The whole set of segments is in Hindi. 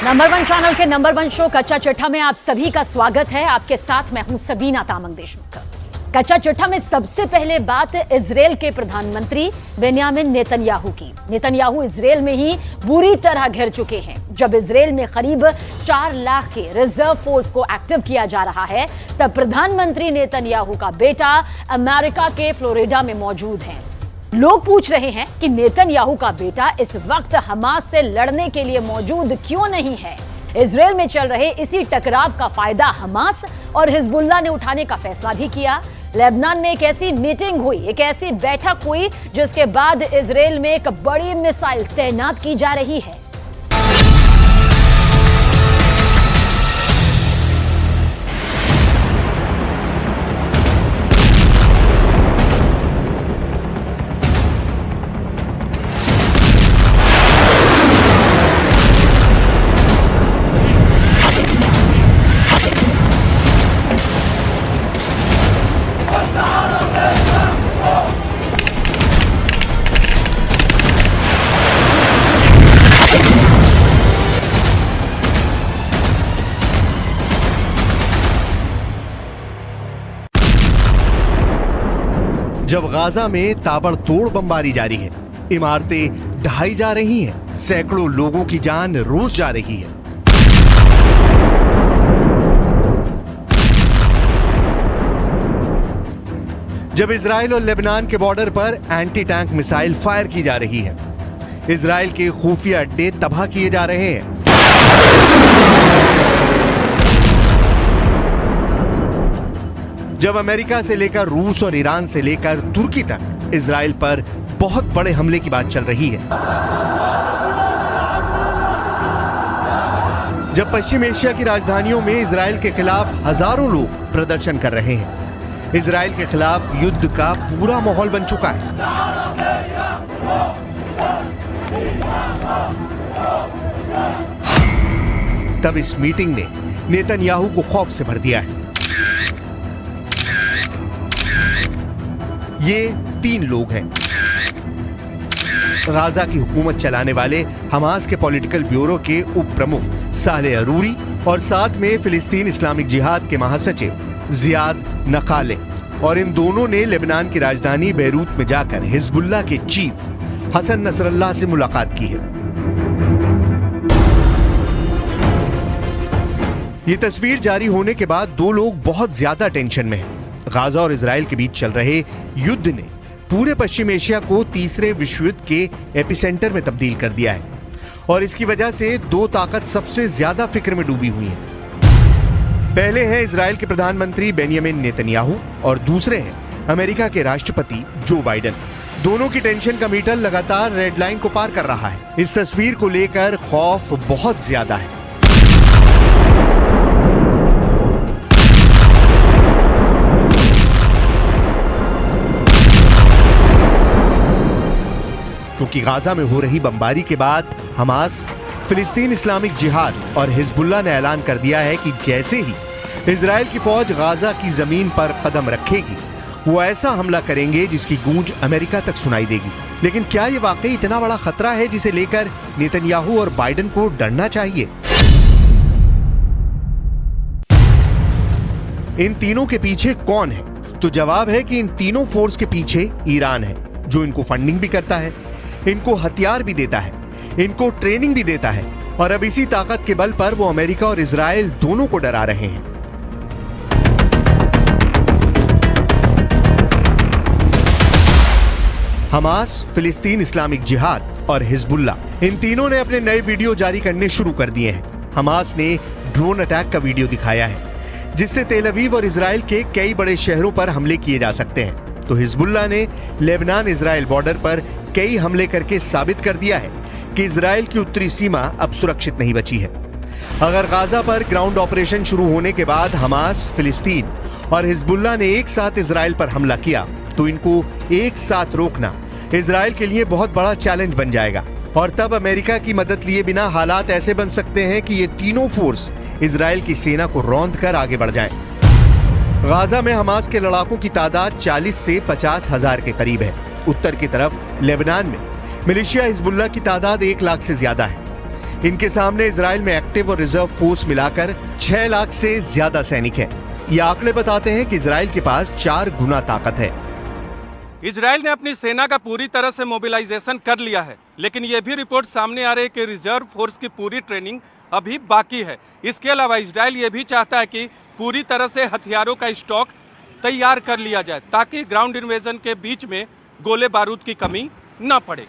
नंबर वन चैनल के नंबर वन शो कच्चा चिट्ठा में आप सभी का स्वागत है। आपके साथ मैं हूं सबीना तामंग देशमुख। कच्चा चिट्ठा में सबसे पहले बात इजराइल के प्रधानमंत्री बेन्यामिन नेतन्याहू की। नेतन्याहू इजराइल में ही बुरी तरह घिर चुके हैं। जब इजराइल में करीब 4 लाख के रिजर्व फोर्स को एक्टिव किया जा रहा है, तब प्रधानमंत्री नेतन्याहू का बेटा अमेरिका के फ्लोरिडा में मौजूद है। लोग पूछ रहे हैं कि नेतन्याहू का बेटा इस वक्त हमास से लड़ने के लिए मौजूद क्यों नहीं है। इजराइल में चल रहे इसी टकराव का फायदा हमास और हिजबुल्लाह ने उठाने का फैसला भी किया। लेबनान में एक ऐसी मीटिंग हुई, एक ऐसी बैठक हुई जिसके बाद इजराइल में एक बड़ी मिसाइल तैनात की जा रही है। जब गाजा में ताबड़तोड़ बमबारी जारी है, इमारतें ढहाई जा रही हैं, सैकड़ों लोगों की जान रोज जा रही है। जब इजराइल और लेबनान के बॉर्डर पर एंटी टैंक मिसाइल फायर की जा रही है, इजराइल के खुफिया अड्डे तबाह किए जा रहे हैं। जब अमेरिका से लेकर रूस और ईरान से लेकर तुर्की तक इजराइल पर बहुत बड़े हमले की बात चल रही है। जब पश्चिम एशिया की राजधानियों में इजराइल के खिलाफ हजारों लोग प्रदर्शन कर रहे हैं, इजराइल के खिलाफ युद्ध का पूरा माहौल बन चुका है। तब इस मीटिंग ने नेतन्याहू को खौफ से भर दिया है। ये 3 लोग हैं। गाजा की हुकूमत चलाने वाले हमास के पॉलिटिकल ब्यूरो के उप प्रमुख सालेह अरूरी और साथ में फिलिस्तीन इस्लामिक जिहाद के महासचिव जियाद नकाले, और इन दोनों ने लेबनान की राजधानी बेरूत में जाकर हिजबुल्लाह के चीफ हसन नसरल्लाह से मुलाकात की है। ये तस्वीर जारी होने के बाद 2 लोग बहुत ज्यादा टेंशन में हैं। गाजा और इजराइल के बीच चल रहे युद्ध ने पूरे पश्चिम एशिया को तीसरे विश्व युद्ध के एपिसेंटर में तब्दील कर दिया है, और इसकी वजह से 2 ताकत सबसे ज्यादा फिक्र में डूबी हुई हैं। पहले हैं इजराइल के प्रधानमंत्री बेन्यामिन नेतन्याहू और दूसरे हैं अमेरिका के राष्ट्रपति जो बाइडेन। दोनों की टेंशन का मीटर लगातार रेड लाइन को पार कर रहा है। इस तस्वीर को लेकर खौफ बहुत ज्यादा है। क्योंकि गाजा में हो रही बमबारी के बाद हमास, फिलिस्तीन इस्लामिक जिहाद और हिजबुल्लाह ने ऐलान कर दिया है कि जैसे ही इजराइल की फौज गाजा की जमीन पर कदम रखेगी, वो ऐसा हमला करेंगे जिसकी गूंज अमेरिका तक सुनाई देगी। लेकिन क्या ये वाकई इतना बड़ा खतरा है जिसे लेकर नेतन्याहू और बाइडेन को डरना चाहिए? इन तीनों के पीछे कौन है? तो जवाब है कि इन तीनों फोर्स के पीछे ईरान है, जो इनको फंडिंग भी करता है, इनको हथियार भी देता है, इनको ट्रेनिंग भी देता है, और अब इसी ताकत के बल पर वो अमेरिका और इजराइल दोनों को डरा रहे हैं। हमास, फिलिस्तीन इस्लामिक जिहाद और हिजबुल्लाह, इन तीनों ने अपने नए वीडियो जारी करने शुरू कर दिए हैं। हमास ने ड्रोन अटैक का वीडियो दिखाया है, जिससे तेल अवीव और इजराइल के कई बड़े शहरों पर हमले किए जा सकते हैं। तो हिजबुल्लाह ने लेबनान इजराइल बॉर्डर पर कई हमले करके साबित कर दिया है कि इजराइल की उत्तरी सीमा अब सुरक्षित नहीं बची है। अगर गाजा पर ग्राउंड ऑपरेशन शुरू होने के बाद हमास, फिलिस्तीन और हिजबुल्लाह ने एक साथ इजराइल पर हमला किया, तो इनको एक साथ रोकना इजराइल के लिए बहुत बड़ा चैलेंज बन जाएगा। और तब अमेरिका की मदद लिए बिना हालात ऐसे बन सकते हैं कि ये तीनों फोर्स इजराइल की सेना को रौंद कर आगे बढ़ जाएं। गाजा में हमास के लड़ाकों की तादाद 40 से 50 हजार के करीब है। उत्तर की तरफ लेबनान में मिलिशिया हिजबुल्लाह की तादाद 1 लाख से ज्यादा है। इनके सामने इजराइल में एक्टिव और रिजर्व फोर्स मिलाकर 6 लाख से ज्यादा सैनिक हैं। ये आंकड़े बताते हैं कि इजराइल के पास 4 गुना ताकत है। इजराइल ने अपनी सेना का पूरी तरह से मोबिलाइजेशन कर लिया है, लेकिन यह भी रिपोर्ट सामने आ रही है कि रिजर्व फोर्स की पूरी ट्रेनिंग अभी बाकी है। इसके अलावा इजराइल ये भी चाहता है कि पूरी तरह से हथियारों का स्टॉक तैयार कर लिया जाए ताकि ग्राउंड इन्वेजन के बीच में गोले बारूद की कमी न पड़े।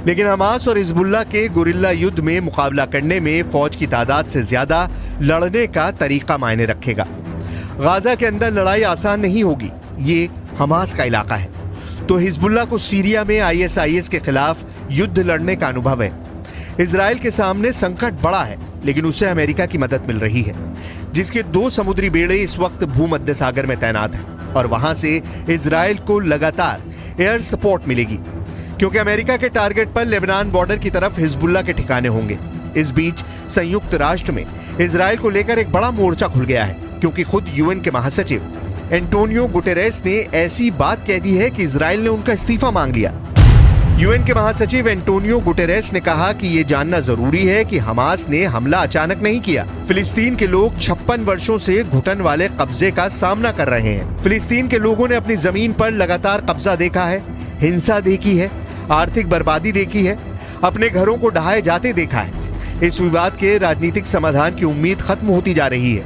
लेकिन हमास और हिजबुल्लाह के गुरिल्ला युद्ध में मुकाबला करने में फौज की तादाद से ज्यादा लड़ने का तरीका मायने रखेगा। गाजा के अंदर लड़ाई आसान नहीं होगी, ये हमास का इलाका है, तो हिजबुल्लाह को सीरिया में ISIS के खिलाफ युद्ध लड़ने का अनुभव है। इजराइल के सामने संकट बड़ा है, लेकिन उसे अमेरिका की मदद मिल रही है, जिसके 2 समुद्री बेड़े इस वक्त भूमध्य सागर में तैनात हैं और वहां से इजराइल को लगातार एयर सपोर्ट मिलेगी, क्योंकि अमेरिका के टारगेट पर लेबनान बॉर्डर की तरफ हिजबुल्लाह के ठिकाने होंगे। इस बीच संयुक्त राष्ट्र में इजराइल को लेकर एक बड़ा मोर्चा खुल गया है, क्योंकि खुद UN के महासचिव एंटोनियो गुटेरेस ने ऐसी बात कह दी है कि इजराइल ने उनका इस्तीफा मांग लिया। UN के महासचिव एंटोनियो गुटेरेस ने कहा कि यह जानना जरूरी है कि हमास ने हमला अचानक नहीं किया। फिलिस्तीन के लोग 56 वर्षों से घुटन वाले कब्जे का सामना कर रहे हैं। फिलिस्तीन के लोगों ने अपनी जमीन पर लगातार कब्जा देखा है, हिंसा देखी है, आर्थिक बर्बादी देखी है, अपने घरों को ढहाए जाते देखा है। इस विवाद के राजनीतिक समाधान की उम्मीद खत्म होती जा रही है।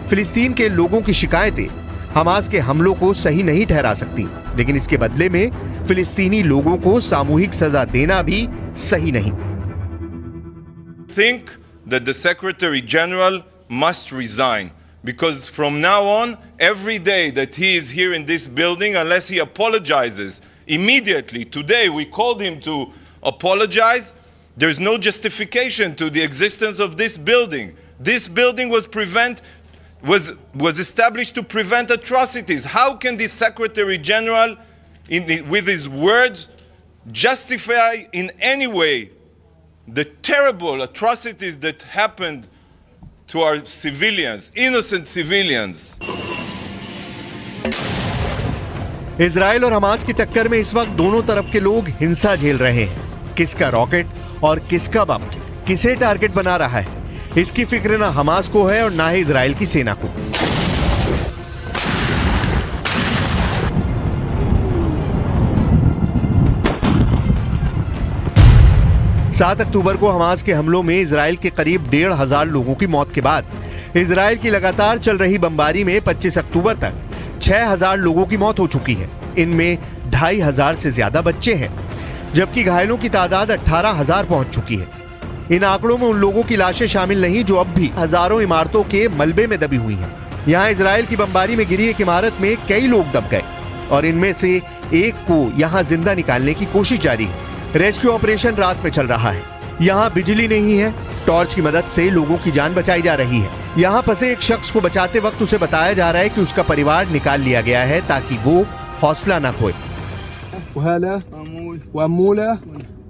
फिलिस्तीन के लोगों की शिकायतें हमास के हमलों को सही नहीं ठहरा सकती, लेकिन इसके बदले में फिलिस्तीनी लोगों को सामूहिक सजा देना भी सही नहीं। Think that the Secretary General must resign, because from now on, every day that he is here in this building, unless he apologizes immediately, today we called him to apologize, there's no justification to the existence of this building. This building was established to prevent atrocities. How can the Secretary General, with his words, justify in any way the terrible atrocities that happened to our civilians, innocent civilians? Israel और हमास की टक्कर में इस वक्त दोनों तरफ के लोग हिंसा झेल रहे हैं। किसका रॉकेट और किसका बम किसे टारगेट बना रहा है, इसकी फिक्र ना हमास को है और ना ही इजराइल की सेना को। 7 अक्टूबर को हमास के हमलों में इजराइल के करीब 1,500 लोगों की मौत के बाद इजराइल की लगातार चल रही बमबारी में 25 अक्टूबर तक 6,000 लोगों की मौत हो चुकी है। इनमें 2,500 से ज्यादा बच्चे हैं, जबकि घायलों की तादाद 18,000 पहुंच चुकी है। इन आंकड़ों में उन लोगों की लाशें शामिल नहीं जो अब भी हजारों इमारतों के मलबे में दबी हुई हैं। यहाँ इजराइल की बमबारी में गिरी एक इमारत में कई लोग दब गए और इनमें से एक को यहाँ जिंदा निकालने की कोशिश जारी है। रेस्क्यू ऑपरेशन रात में चल रहा है। यहाँ बिजली नहीं है, टॉर्च की मदद से लोगों की जान बचाई जा रही है। यहाँ फंसे एक शख्स को बचाते वक्त उसे बताया जा रहा है कि उसका परिवार निकाल लिया गया है ताकि वो हौसला न खोए।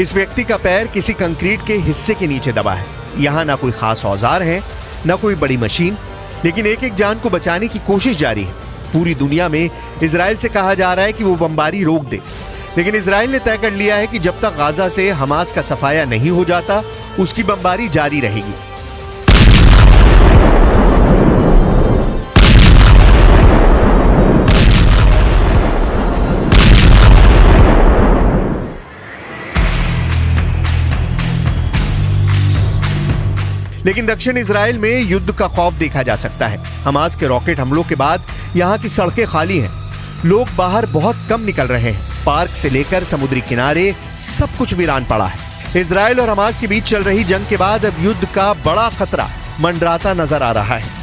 इस व्यक्ति का पैर किसी कंक्रीट के हिस्से के नीचे दबा है। यहाँ ना कोई खास औजार है, ना कोई बड़ी मशीन, लेकिन एक एक जान को बचाने की कोशिश जारी है। पूरी दुनिया में इजराइल से कहा जा रहा है कि वो बमबारी रोक दे, लेकिन इजराइल ने तय कर लिया है कि जब तक गाजा से हमास का सफाया नहीं हो जाता, उसकी बमबारी जारी रहेगी। लेकिन दक्षिण इजराइल में युद्ध का खौफ देखा जा सकता है। हमास के रॉकेट हमलों के बाद यहाँ की सड़कें खाली हैं। लोग बाहर बहुत कम निकल रहे हैं। पार्क से लेकर समुद्री किनारे सब कुछ वीरान पड़ा है। इजराइल और हमास के बीच चल रही जंग के बाद अब युद्ध का बड़ा खतरा मंडराता नजर आ रहा है।